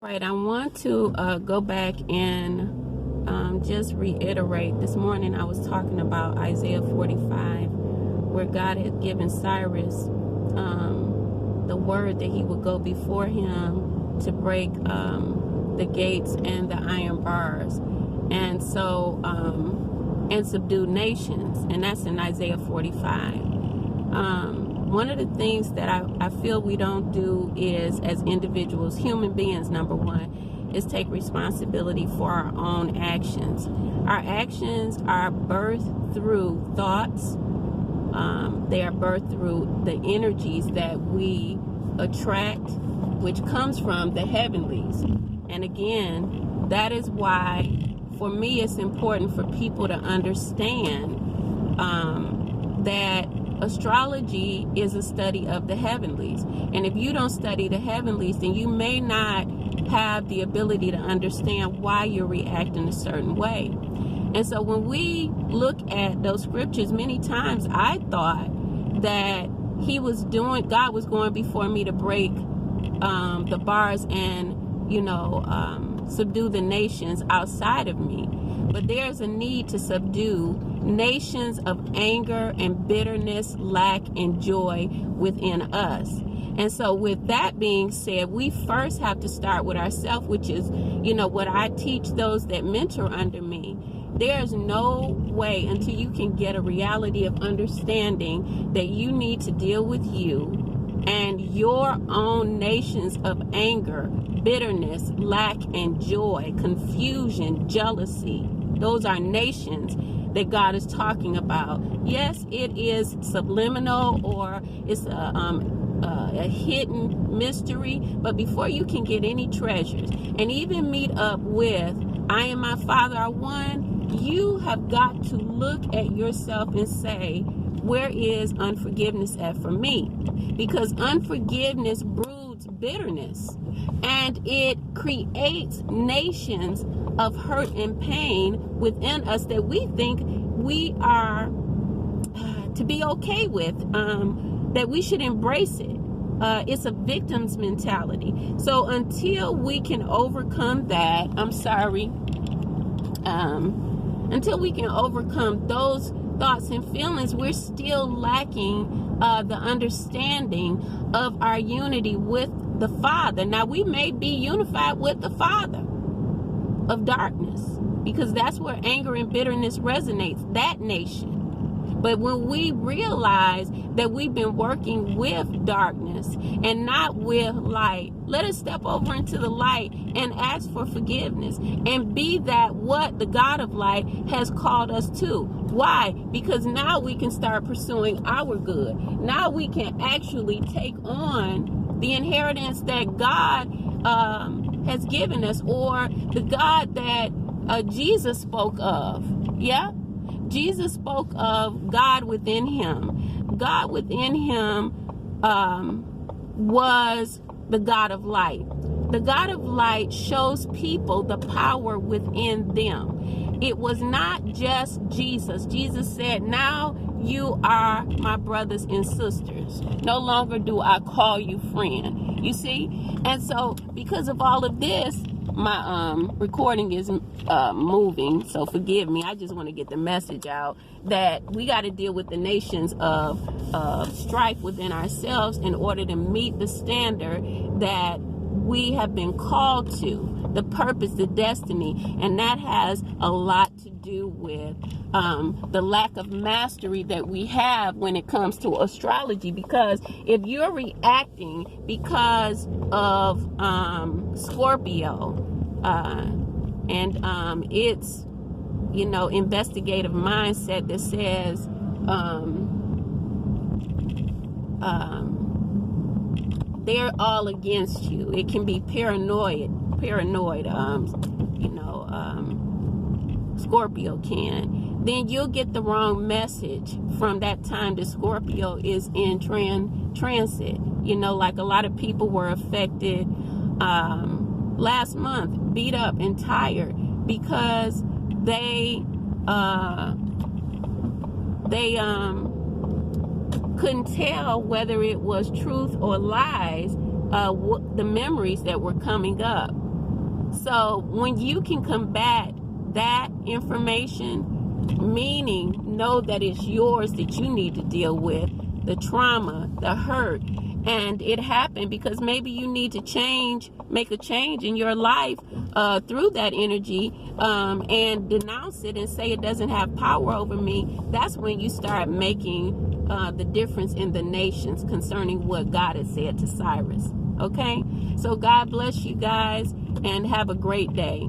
Right, I want to go back and just reiterate. This morning I was talking about Isaiah 45, where God had given Cyrus the word that he would go before him to break the gates and the iron bars, and so and subdue nations, and that's in Isaiah 45. One of the things that I feel we don't do is, as individuals, human beings, number one, is take responsibility for our own actions. Our actions are birthed through thoughts. They are birthed through the energies that we attract, which comes from the heavenlies. And again, that is why, for me, it's important for people to understand that astrology is a study of the heavenlies. And if you don't study the heavenlies, then you may not have the ability to understand why you're reacting a certain way. And so when we look at those scriptures, many times I thought that God was going before me to break the bars and, subdue the nations outside of me. But there's a need to subdue nations of anger and bitterness, lack, and joy within us. And so with that being said, we first have to start with ourselves, which is, what I teach those that mentor under me. There's no way until you can get a reality of understanding that you need to deal with you and your own nations of anger, bitterness, lack, and joy, confusion, jealousy. Those are nations that God is talking about. Yes, it is subliminal, or it's a hidden mystery, but before you can get any treasures and even meet up with I and my Father are one, you have got to look at yourself and say, where is unforgiveness at for me? Because unforgiveness broods bitterness, and it creates nations of hurt and pain within us that we think we are to be okay with, that we should embrace it. It's a victim's mentality. So until we can overcome that, until we can overcome those thoughts and feelings, we're still lacking the understanding of our unity with the Father. Now, we may be unified with the Father of darkness, because that's where anger and bitterness resonates, that nation. But when we realize that we've been working with darkness and not with light, let us step over into the light and ask for forgiveness and be that what the God of light has called us to. Why? Because now we can start pursuing our good. Now we can actually take on the inheritance that God has given us, or the God that Jesus spoke of. Yeah? Jesus spoke of God within him. God within him was the God of light. The God of light shows people the power within them. It was not just Jesus. Jesus said, now you are my brothers and sisters. No longer do I call you friend. You see? And so because of all of this, my recording is moving, so forgive me. I just want to get the message out that we got to deal with the nations of strife within ourselves in order to meet the standard that we have been called to, the purpose, the destiny. And that has a lot to do with the lack of mastery that we have when it comes to astrology. Because if you're reacting because of Scorpio and its investigative mindset that says they're all against you, it can be paranoid, Scorpio can, then you'll get the wrong message from that time that Scorpio is in transit. Like a lot of people were affected last month, beat up and tired because they couldn't tell whether it was truth or lies, the memories that were coming up. So when you can combat that information, meaning know that it's yours, that you need to deal with, the trauma, the hurt, and it happened because maybe you need to make a change in your life through that energy, and denounce it and say it doesn't have power over me. That's when you start making the difference in the nations concerning what God has said to Cyrus. Okay, so God bless you guys and have a great day.